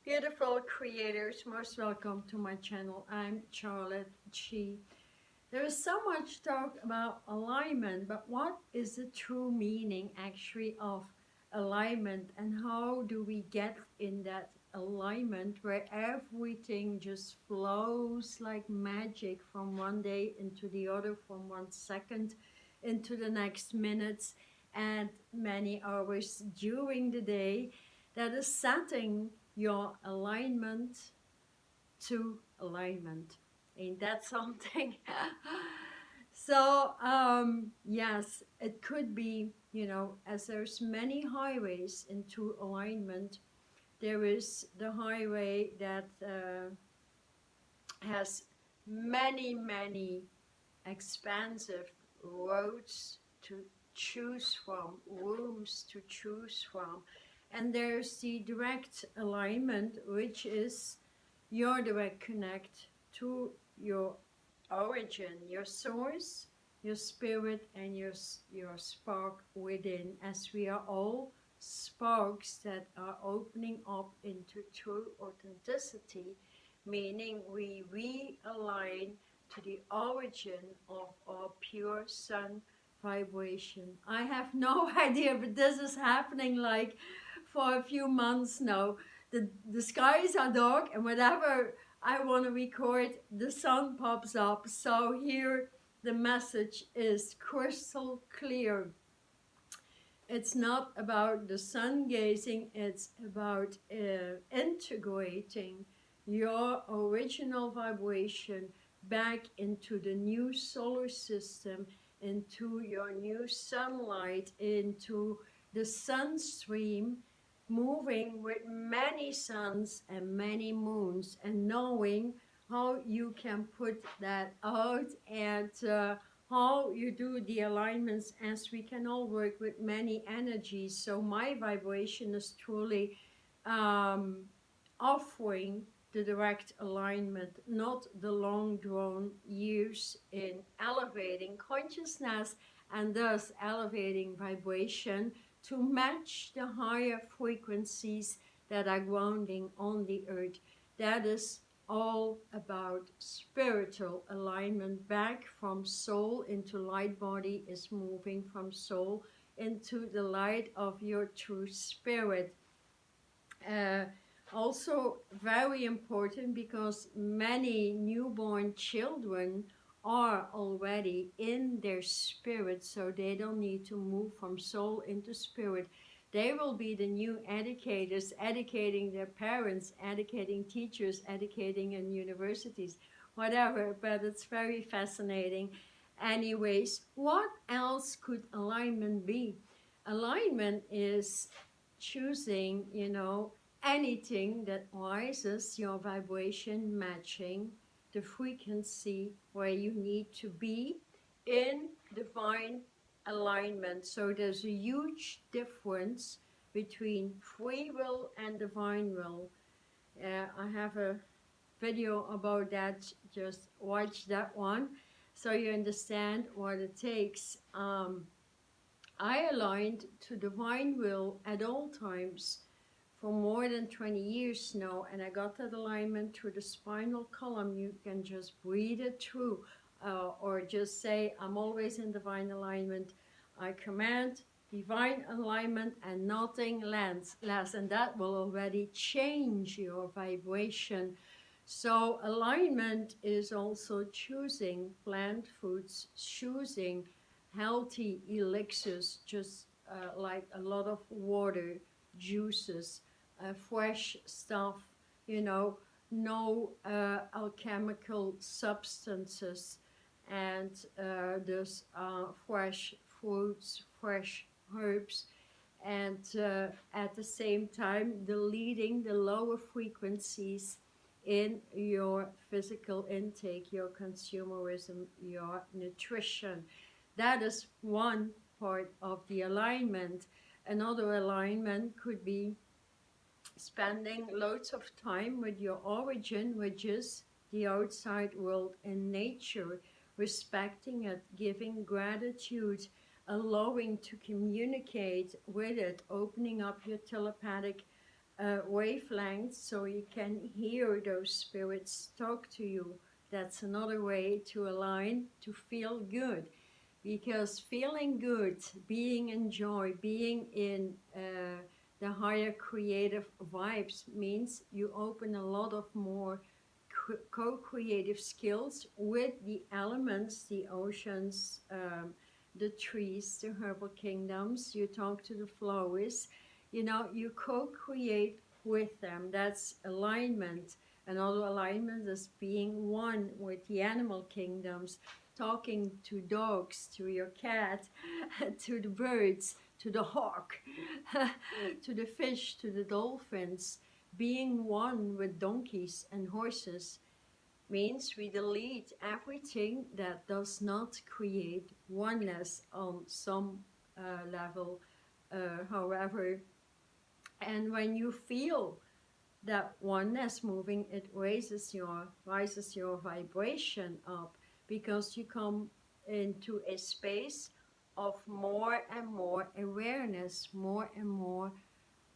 Beautiful creators, most welcome to my channel. I'm Charlotte Chi. There is so much talk about alignment, but what is the true meaning actually of alignment, and how do we get in that alignment where everything just flows like magic from one day into the other, from 1 second into the next minutes and many hours during the day, that is setting your alignment to alignment. Ain't that something? So, yes, it could be, as there's many highways into alignment, there is the highway that has many, many expansive roads to choose from, rooms to choose from. And there's the direct alignment, which is your direct connect to your origin, your source, your spirit, and your spark within, as we are all sparks that are opening up into true authenticity, meaning we realign to the origin of our pure sun vibration. I have no idea, but this is happening like for a few months now. The skies are dark, and whatever I want to record, the sun pops up. So here the message is crystal clear. It's not about the sun gazing, it's about integrating your original vibration back into the new solar system, into your new sunlight, into the sun stream, moving with many suns and many moons, and knowing how you can put that out, and how you do the alignments, as we can all work with many energies. So my vibration is truly um, offering the direct alignment, not the long drawn years in elevating consciousness and thus elevating vibration to match the higher frequencies that are grounding on the earth. That is all about spiritual alignment, back from soul into light. Body is moving from soul into the light of your true spirit. Uh, Also very important, because many newborn children are already in their spirit, so they don't need to move from soul into spirit. They will be the new educators, educating their parents, educating teachers, educating in universities, whatever. But it's very fascinating. Anyways, what else could alignment be? Alignment is choosing, anything that rises your vibration, matching the frequency where you need to be in divine alignment. So there's a huge difference between free will and divine will. I have a video about that, just watch that one so you understand what it takes. I aligned to divine will at all times for more than 20 years now, and I got that alignment through the spinal column. You can just breathe it through, or just say, I'm always in divine alignment. I command divine alignment and nothing less, and that will already change your vibration. So alignment is also choosing plant foods, choosing healthy elixirs, just like a lot of water, juices, fresh stuff, no alchemical substances, and there's fresh fruits, fresh herbs, and at the same time deleting the lower frequencies in your physical intake, your consumerism, your nutrition. That is one part of the alignment. Another alignment could be spending loads of time with your origin, which is the outside world and nature, respecting it, giving gratitude, allowing to communicate with it, opening up your telepathic wavelengths, so you can hear those spirits talk to you. That's another way to align, to feel good. Because feeling good, being in joy, being in the higher creative vibes means you open a lot of more co-creative skills with the elements, the oceans, the trees, the herbal kingdoms. You talk to the flowers, you know, you co-create with them. That's alignment. Another alignment is being one with the animal kingdoms, talking to dogs, to your cat, to the birds, to the hawk, to the fish, to the dolphins. Being one with donkeys and horses means we delete everything that does not create oneness on some level, however. And when you feel that oneness moving, it rises your vibration up, because you come into a space of more and more awareness, more and more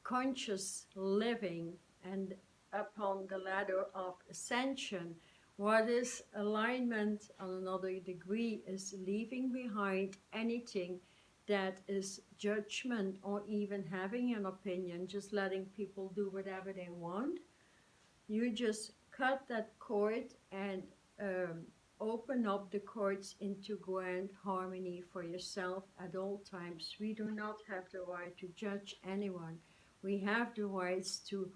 conscious living, and upon the ladder of ascension. What is alignment on another degree is leaving behind anything that is judgment or even having an opinion, just letting people do whatever they want. You just cut that cord and um, open up the cords into grand harmony for yourself at all times. We do not have the right to judge anyone. We have the rights to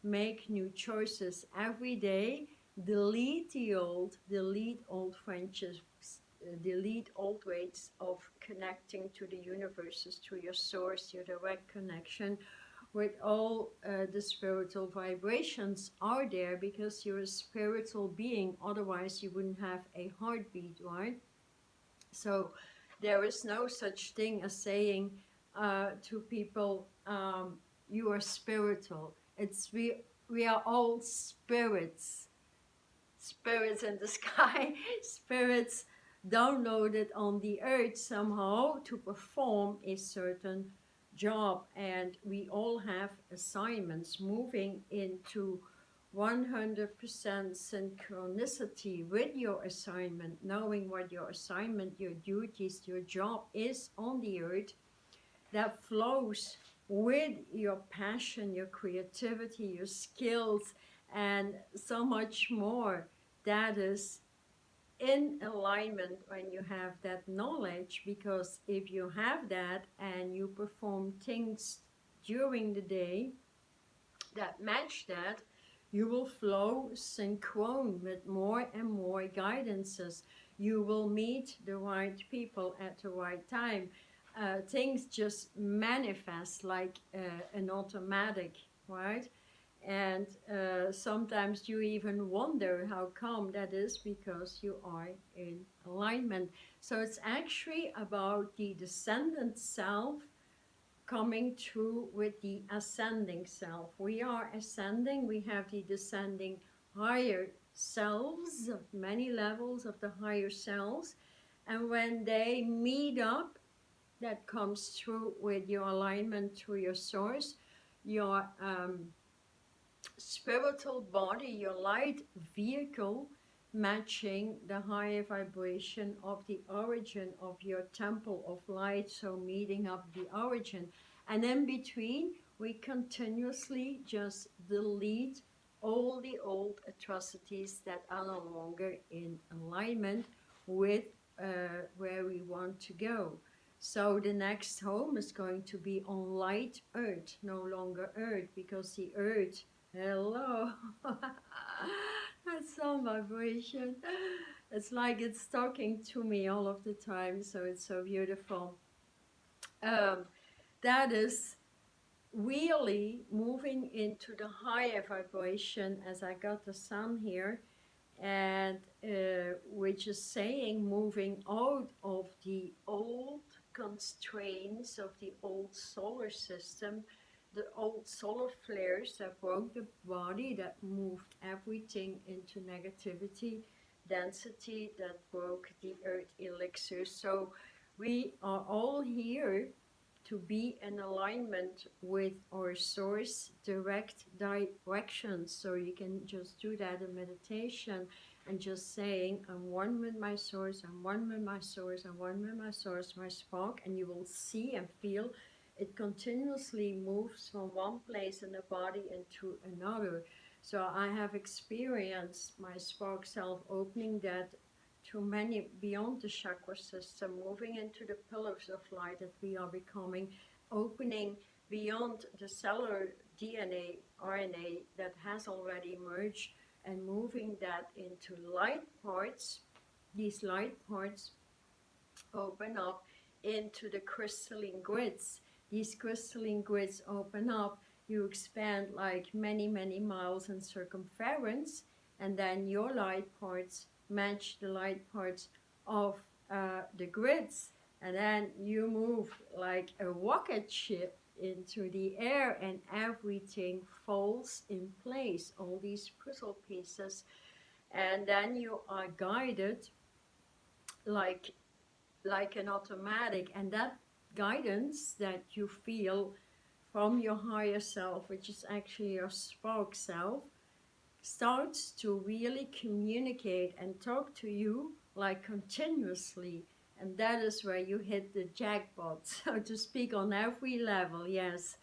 make new choices every day, delete old friendships, delete old ways of connecting to the universes, to your source, your direct connection with all the spiritual vibrations are there, because you're a spiritual being. Otherwise, you wouldn't have a heartbeat, right? So there is no such thing as saying to people, you are spiritual. It's we are all spirits, spirits in the sky, spirits downloaded on the earth somehow to perform a certain job. And we all have assignments, moving into 100% synchronicity with your assignment, knowing what your assignment, your duties, your job is on the earth, that flows with your passion, your creativity, your skills, and so much more. That is in alignment when you have that knowledge, because if you have that and you perform things during the day that match that, you will flow synchrone with more and more guidances. You will meet the right people at the right time. Things just manifest like an automatic, right? And sometimes you even wonder how come. That is because you are in alignment. So it's actually about the descendant self coming through with the ascending self. We are ascending, we have the descending higher selves, of many levels of the higher selves. And when they meet up, that comes through with your alignment to your source, your spiritual body, your light vehicle, matching the higher vibration of the origin of your temple of light, so meeting up the origin. And in between, we continuously just delete all the old atrocities that are no longer in alignment with where we want to go. So the next home is going to be on light earth, no longer earth, because the earth, hello, that's some vibration. It's like it's talking to me all of the time, so it's so beautiful. That is really moving into the higher vibration, as I got the sun here, and which is saying moving out of the old constraints of the old solar system, the old solar flares that broke the body, that moved everything into negativity, density, that broke the earth elixir. So we are all here to be in alignment with our source direct direction. So you can just do that in meditation and just saying, I'm one with my source, I'm one with my source, I'm one with my source, my spark, and you will see and feel it continuously moves from one place in the body into another. So I have experienced my spark self opening that to many beyond the chakra system, moving into the pillars of light that we are becoming, opening beyond the cellular DNA, RNA that has already emerged, and moving that into light parts. These light parts open up into the crystalline grids. These crystalline grids open up, you expand like many, many miles in circumference, and then your light parts match the light parts of the grids, and then you move like a rocket ship into the air, and everything falls in place, all these puzzle pieces, and then you are guided like an automatic, and that guidance that you feel from your higher self, which is actually your spark self, starts to really communicate and talk to you like continuously. And that is where you hit the jackpot, so to speak, on every level. Yes.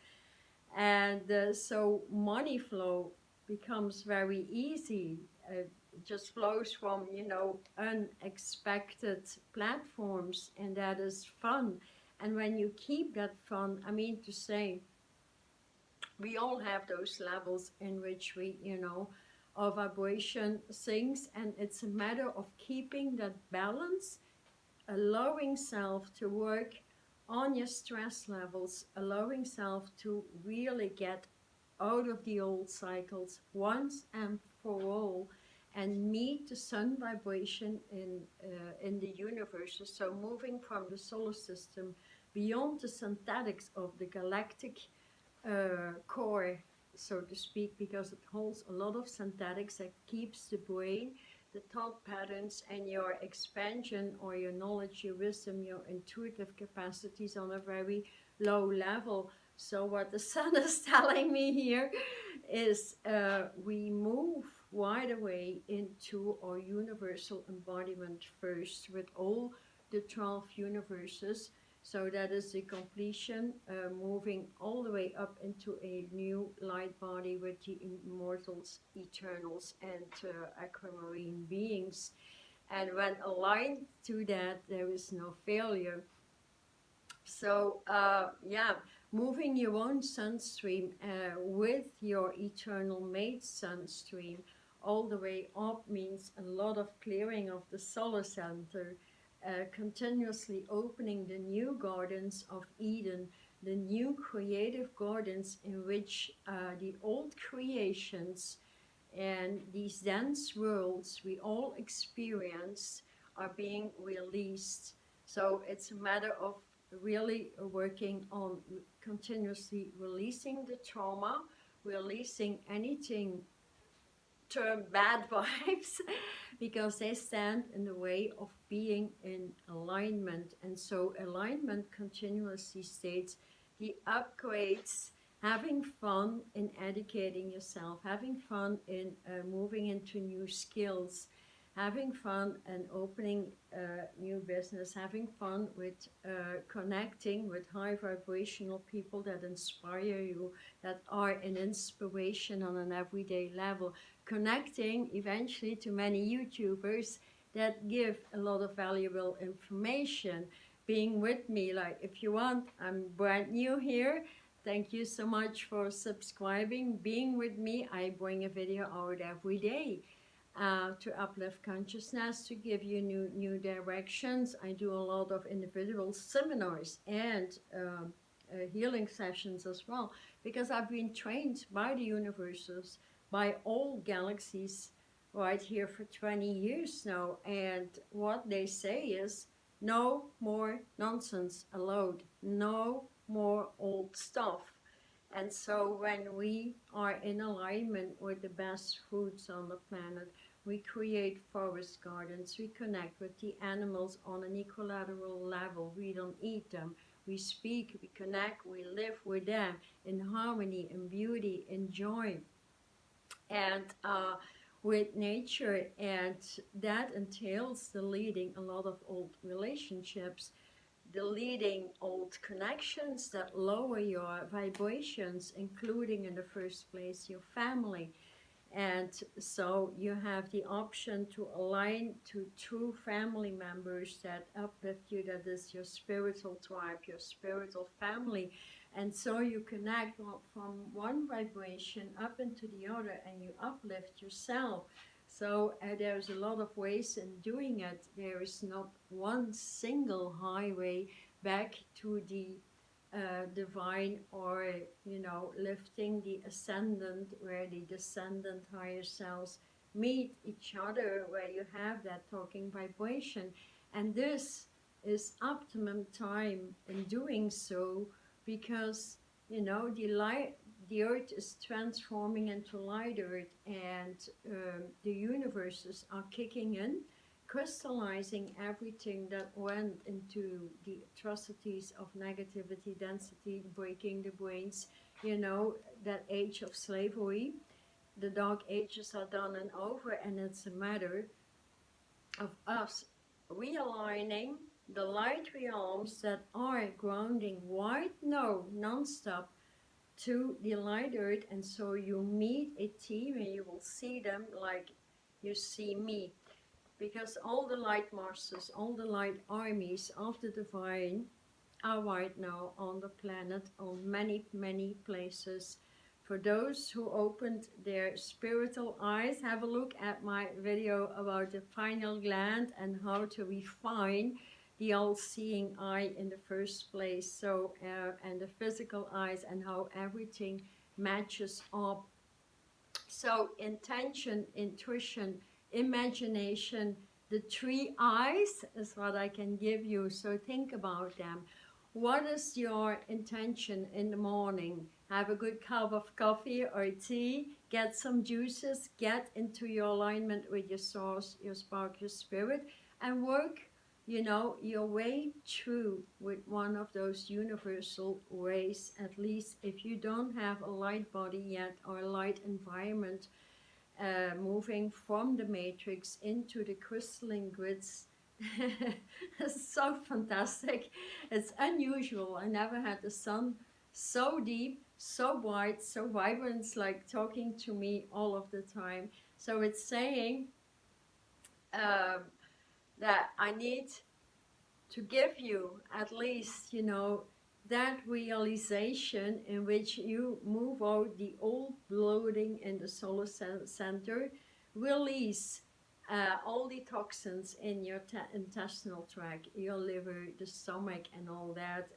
And so money flow becomes very easy. It just flows from, unexpected platforms, and that is fun. And when you keep that fun, I mean to say, we all have those levels in which we, our vibration sinks, and it's a matter of keeping that balance, allowing self to work on your stress levels, allowing self to really get out of the old cycles once and for all, and meet the sun vibration in the universe. So moving from the solar system beyond the synthetics of the galactic core, so to speak, because it holds a lot of synthetics that keeps the brain, the thought patterns, and your expansion or your knowledge, your wisdom, your intuitive capacities on a very low level. So what the sun is telling me here is we move right away into our universal embodiment first with all the 12 universes. So that is the completion, moving all the way up into a new light body with the immortals, eternals, and aquamarine beings. And when aligned to that, there is no failure. So, moving your own sun stream with your eternal mate sun stream all the way up means a lot of clearing of the solar center, continuously opening the new gardens of Eden, the new creative gardens in which the old creations and these dense worlds we all experience are being released. So it's a matter of really working on continuously releasing the trauma, releasing anything term bad vibes, because they stand in the way of being in alignment. And so alignment continuously states the upgrades, having fun in educating yourself, having fun in moving into new skills, having fun and opening new business, having fun with connecting with high vibrational people that inspire you, that are an inspiration on an everyday level, connecting eventually to many YouTubers that give a lot of valuable information, being with me. Like, if you want, I'm brand new here. Thank you so much for subscribing, being with me. I bring a video out every day to uplift consciousness, to give you new directions. I do a lot of individual seminars and healing sessions as well, because I've been trained by the universes, by all galaxies right here for 20 years now. And what they say is, no more nonsense allowed, no more old stuff. And so when we are in alignment with the best foods on the planet, we create forest gardens, we connect with the animals on an equilateral level. We don't eat them, we speak, we connect, we live with them in harmony, in beauty, in joy, and with nature. And that entails deleting a lot of old relationships, deleting old connections that lower your vibrations, including in the first place your family. And so you have the option to align to true family members that uplift you, that is your spiritual tribe, your spiritual family. And so you connect from one vibration up into the other, and you uplift yourself. So there's a lot of ways in doing it. There is not one single highway back to the divine, or lifting the ascendant, where the descendant higher selves meet each other, where you have that talking vibration. And this is optimum time in doing so, because the earth is transforming into light earth, and the universes are kicking in, crystallizing everything that went into the atrocities of negativity, density, breaking the brains, that age of slavery. The dark ages are done and over, and it's a matter of us realigning the light realms that are grounding right now, non-stop, to the light earth. And so you meet a team, and you will see them like you see me, because all the light masters, all the light armies of the divine are right now on the planet, on many, many places. For those who opened their spiritual eyes, have a look at my video about the pineal gland and how to refine the all-seeing eye in the first place. So, and the physical eyes, and how everything matches up. So intention, intuition, imagination, the three eyes is what I can give you. So think about them. What is your intention in the morning? Have a good cup of coffee or tea, get some juices, get into your alignment with your source, your spark, your spirit, and work your way through with one of those universal ways. At least if you don't have a light body yet, or a light environment, moving from the matrix into the crystalline grids. It's so fantastic. It's unusual. I never had the sun so deep, so bright, so vibrant. It's like talking to me all of the time. So it's saying that I need to give you at least, that realization in which you move out the old bloating in the solar center, release all the toxins in your intestinal tract, your liver, the stomach, and all that.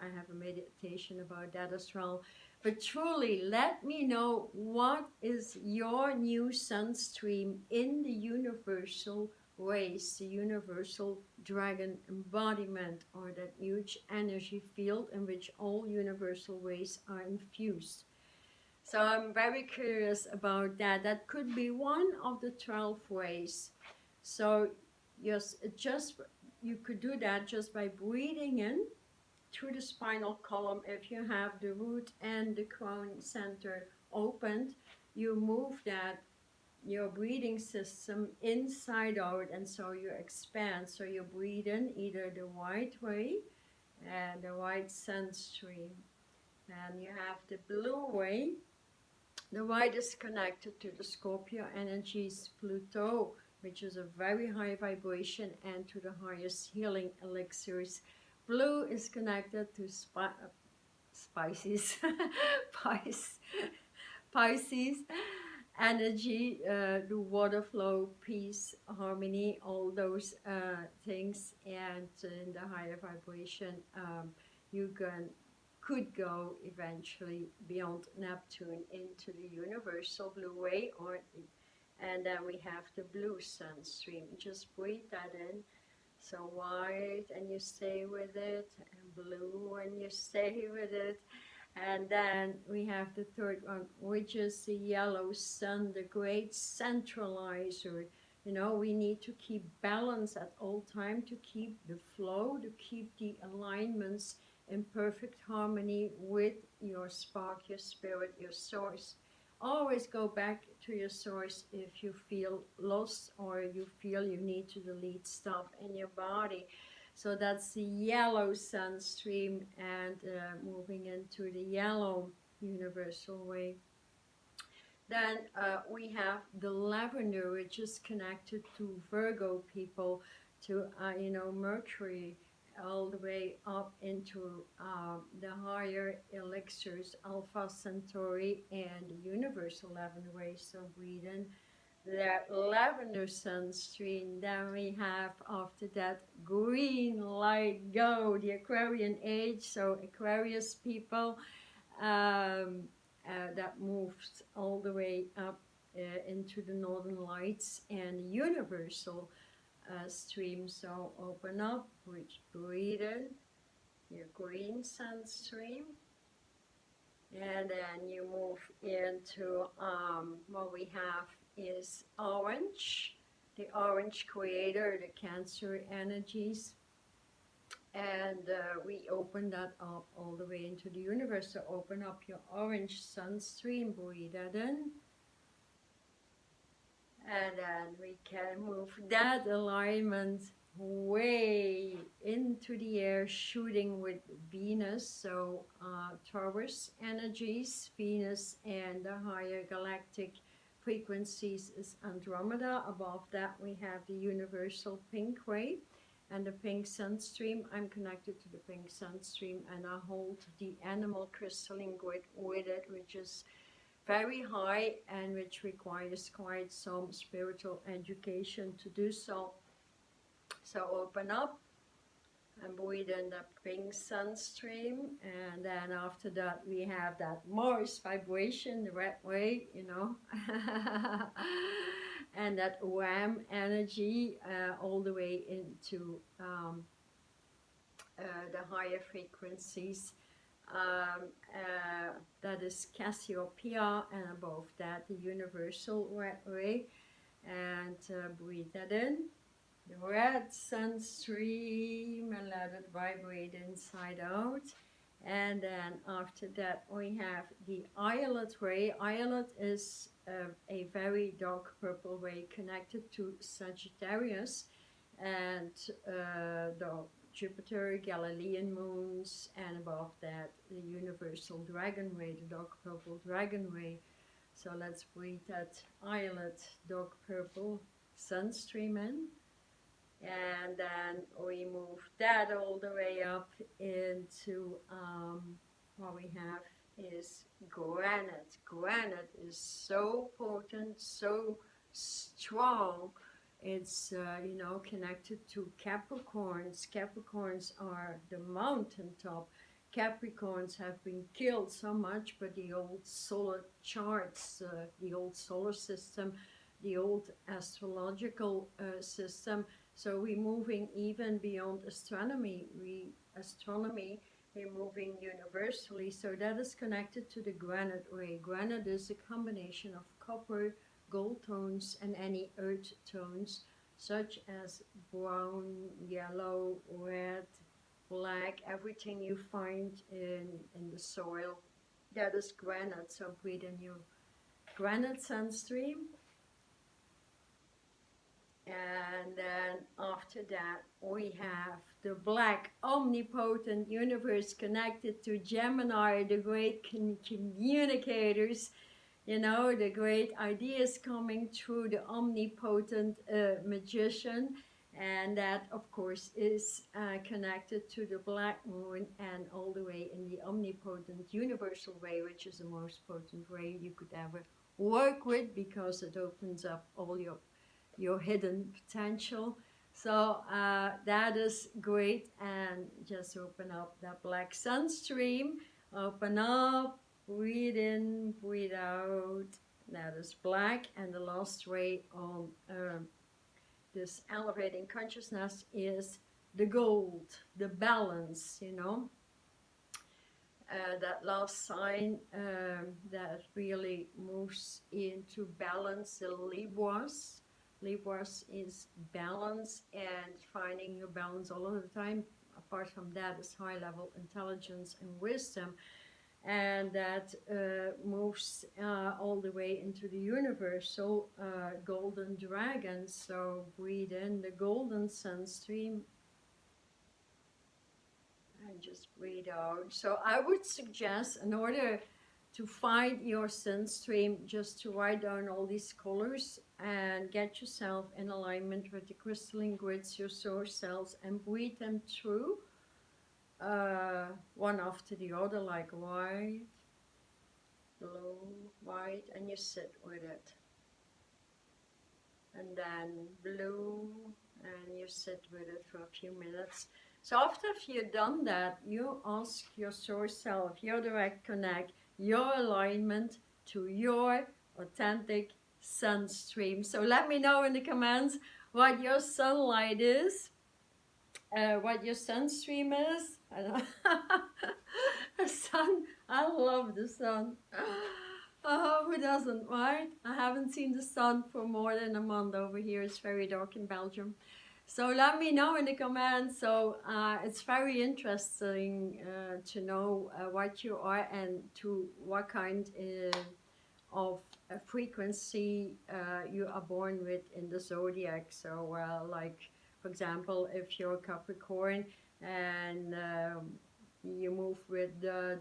I have a meditation about that as well. But truly, let me know, what is your new sun stream in the universal ways, the universal dragon embodiment, or that huge energy field in which all universal ways are infused. So I'm very curious about that. That could be one of the 12 ways. So yes, you could do that just by breathing in through the spinal column. If you have the root and the crown center opened, you move that, your breathing system, inside out, and so you expand. So you breathe in either the white way and the white sun stream, and you have the blue way. The white is connected to the Scorpio energies, Pluto, which is a very high vibration, and to the highest healing elixirs. Blue is connected to Pisces, Pisces energy, the water flow, peace, harmony, all those things. And in the higher vibration, you could go eventually beyond Neptune into the universal blue way, and then we have the blue sun stream. Just breathe that in. So white, and you stay with it, and blue, and you stay with it. And then we have the third one, which is the yellow sun, the great centralizer. We need to keep balance at all time, to keep the flow, to keep the alignments in perfect harmony with your spark, your spirit, your source. Always go back to your source if you feel lost or you feel you need to delete stuff in your body. So that's the yellow sun stream, and moving into the yellow universal way. Then we have the lavender, which is connected to Virgo people, to Mercury, all the way up into the higher elixirs, Alpha Centauri, and the universal lavender way. So breathe in that lavender sun stream. Then we have after that green light go, the Aquarian age. So Aquarius people, um, that moves all the way up into the northern lights and universal stream. So open up, breathe in your green sun stream, and then you move into what we have is orange, the orange creator, the Cancer energies. And we open that up all the way into the universe. So open up your orange sun stream, breathe that in. And then we can move that alignment way into the air, shooting with Venus. So Taurus energies, Venus, and the higher galactic frequencies is Andromeda. Above that we have the universal pink ray and the pink sun stream. I'm connected to the pink sun stream, and I hold the animal crystalline grid with it, which is very high and which requires quite some spiritual education to do so. So open up and breathe in the pink sun stream, and then after that we have that Mars vibration, the red way, and that Ram energy all the way into the higher frequencies. That is Cassiopeia, and above that the universal red ray. And breathe that in, the red sun stream, and let it vibrate inside out. And then after that we have the Violet ray. Violet is a very dark purple ray connected to Sagittarius, and the Jupiter, Galilean moons, and above that the universal dragon ray, the dark purple dragon ray. So let's breathe that violet dark purple sun stream in, and then we move that all the way up into what we have is granite. Granite is so potent, so strong. It's connected to Capricorns. Capricorns are the mountaintop. Capricorns have been killed so much by the old solar charts, the old solar system, the old astrological system. So we're moving even beyond astronomy. We're moving universally. So that is connected to the granite ray. Granite is a combination of copper, gold tones, and any earth tones, such as brown, yellow, red, black, everything you find in the soil. That is granite. So breathe in your granite sun stream. And then after that we have the black omnipotent universe connected to Gemini, the great communicators, the great ideas coming through the omnipotent magician. And that of course is connected to the black moon, and all the way in the omnipotent universal ray, which is the most potent ray you could ever work with, because it opens up all your hidden potential. So that is great. And just open up that black sun stream, open up, breathe in, breathe out. That is black. And the last ray on this elevating consciousness is the gold, the balance, that last sign that really moves into balance, the Libras. Libras is balance and finding your balance all of the time. apart from that is high level intelligence and wisdom, and that moves all the way into the universal golden dragon. So breathe in the golden sun stream and just breathe out. So I would suggest, in order to find your sun stream, just to write down all these colors and get yourself in alignment with the crystalline grids, your source cells, and breathe them through one after the other, like white, blue, white, and you sit with it. And then blue, and you sit with it for a few minutes. So after you've done that, you ask your source self, your direct connect, your alignment to your authentic sun stream. So let me know in the comments what your sunlight is, what your sun stream is. The sun, I love the sun. Oh, who doesn't, right? I haven't seen the sun for more than a month over here. It's very dark in Belgium. So let me know in the comments. So it's very interesting to know what you are and to what kind of frequency you are born with in the zodiac. So like, for example, if you're Capricorn and you move with the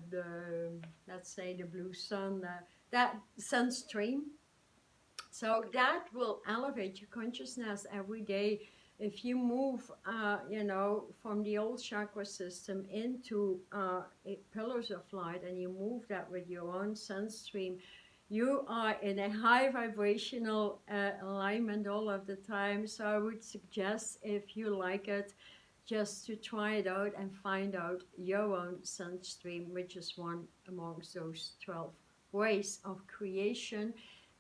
let's say the blue sun, that sun stream, so that will elevate your consciousness every day. If you move you know, from the old chakra system into pillars of light, and you move that with your own sun stream, you are in a high vibrational alignment all of the time. So I would suggest, if you like it, just to try it out and find out your own sun stream, which is one amongst those 12 ways of creation,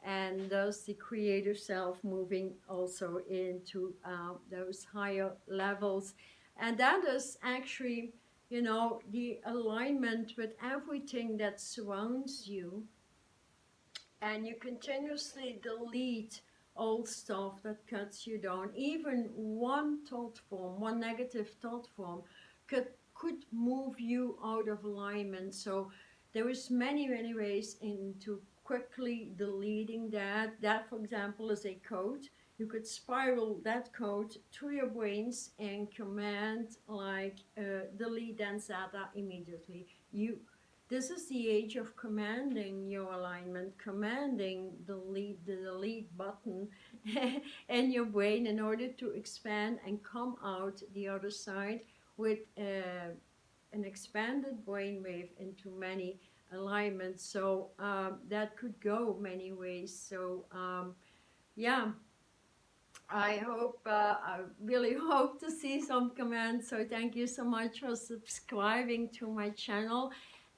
and thus the creator self moving also into those higher levels. And that is actually, you know, the alignment with everything that surrounds you, and you continuously delete old stuff that cuts you down. Even one thought form, one negative thought form could move you out of alignment. So there is many ways into quickly deleting that. That, for example, is a code. You could spiral that code to your brains and command like delete and zeta immediately. This is the age of commanding your alignment, commanding the delete button in your brain in order to expand and come out the other side with an expanded brainwave into many alignments. So that could go many ways. So yeah, I really hope to see some comments. So thank you so much for subscribing to my channel.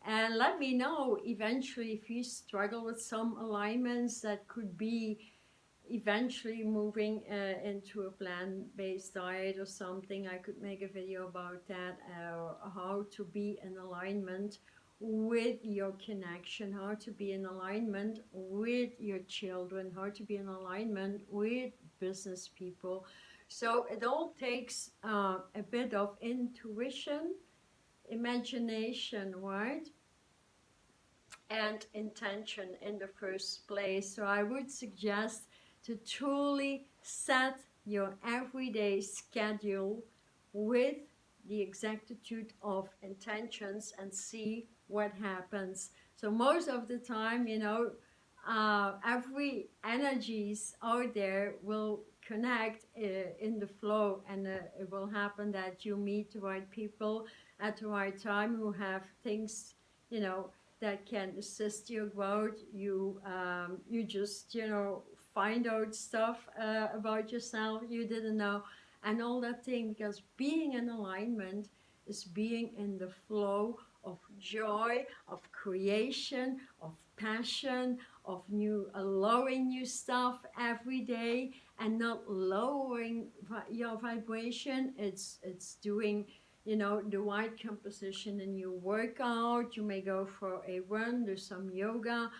And let me know eventually if you struggle with some alignments that could be eventually moving into a plant-based diet or something. I could make a video about that, how to be in alignment with your connection, how to be in alignment with your children, how to be in alignment with business people. So it all takes a bit of intuition, imagination, right? And intention in the first place. So I would suggest to truly set your everyday schedule with the exactitude of intentions and see what happens. So most of the time, you know, every energies out there will connect in the flow, and it will happen that you meet the right people at the right time who have things, you know, that can assist your growth. You just, you know, find out stuff about yourself you didn't know, and all that thing, because being in alignment is being in the flow of joy, of creation, of passion, of allowing new stuff every day, and not lowering your vibration. It's doing, you know, the right composition in your workout. You may go for a run, do some yoga,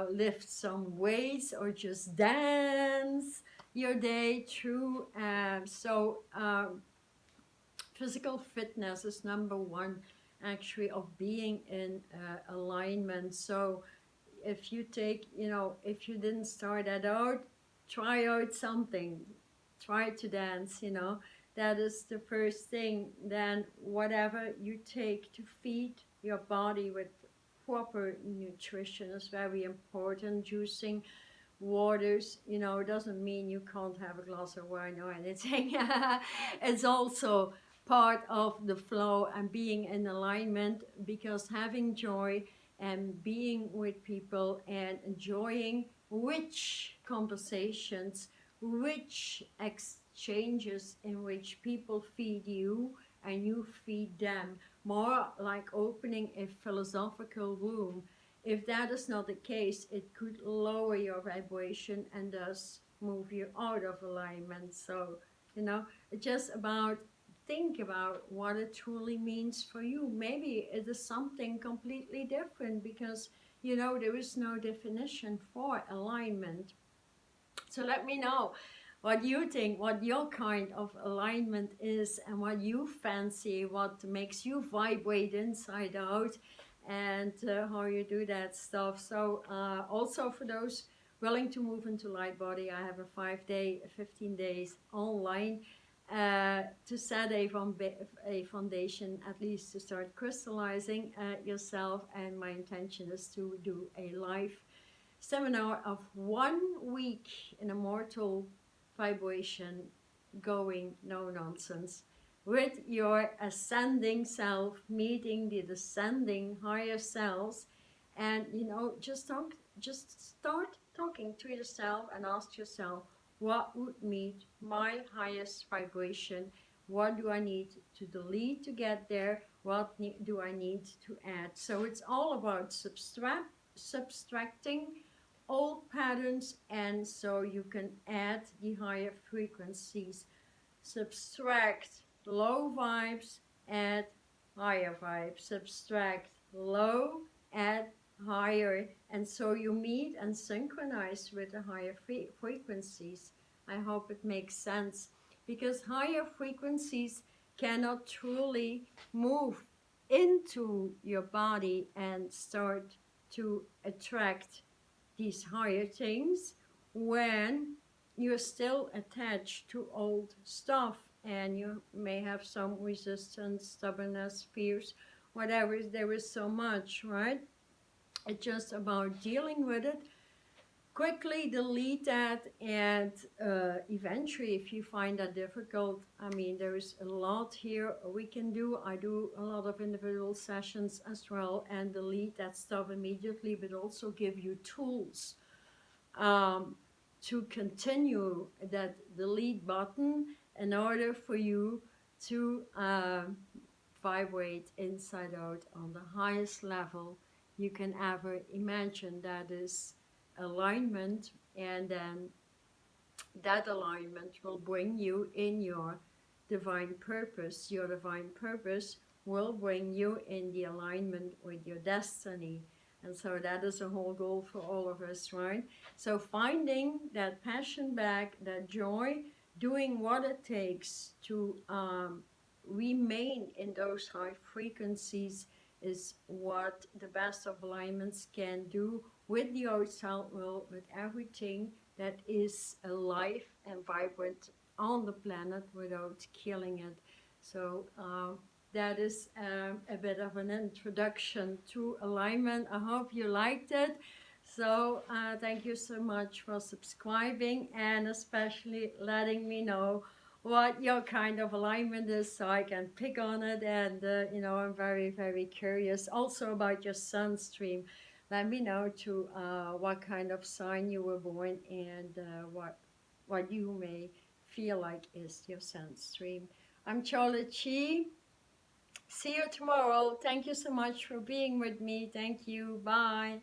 lift some weights, or just dance your day through. physical fitness is number one, actually, of being in alignment. So if you take, if you didn't start that out, try out something, try to dance, that is the first thing. Then whatever you take to feed your body with proper nutrition is very important. Juicing, waters, doesn't mean you can't have a glass of wine or anything. It's also part of the flow and being in alignment, because having joy and being with people and enjoying rich conversations, rich exchanges in which people feed you and you feed them, more like opening a philosophical room. If that is not the case, it could lower your vibration and thus move you out of alignment. So, it's just about, think about what it truly means for you. Maybe it is something completely different, because, there is no definition for alignment. So let me know what you think, what your kind of alignment is, and what you fancy, what makes you vibrate inside out, and how you do that stuff. So also for those willing to move into light body, I have a 5-day, 15 days online to set a foundation, at least to start crystallizing yourself. And my intention is to do a live seminar of 1 week in immortal vibration, going no nonsense, with your ascending self, meeting the descending higher selves. And just start talking to yourself and ask yourself, what would meet my highest vibration? What do I need to delete to get there? What do I need to add? So it's all about subtracting old patterns, and so you can add the higher frequencies. Subtract low vibes, add higher vibes. Subtract low, add higher, and so you meet and synchronize with the higher frequencies. I hope it makes sense, because higher frequencies cannot truly move into your body and start to attract these higher things when you're still attached to old stuff, and you may have some resistance, stubbornness, fears, whatever. There is so much, right? It's just about dealing with it. Quickly delete that, and eventually, if you find that difficult, there is a lot here we can do. I do a lot of individual sessions as well, and delete that stuff immediately, but also give you tools to continue that delete button in order for you to vibrate inside out on the highest level you can ever imagine. That is alignment, and then that alignment will bring you in your divine purpose. Your divine purpose will bring you in the alignment with your destiny. And so that is a whole goal for all of us, right? So finding that passion back, that joy, doing what it takes to remain in those high frequencies is what the best of alignments can do with the outside world, with everything that is alive and vibrant on the planet, without killing it. So that is a bit of an introduction to alignment. I hope you liked it. So thank you so much for subscribing, and especially letting me know what your kind of alignment is, so I can pick on it. And I'm very, very curious also about your sun stream. Let me know to what kind of sign you were born, and what you may feel like is your sun stream. I'm Charlotte Chi. See you tomorrow. Thank you so much for being with me. Thank you. Bye.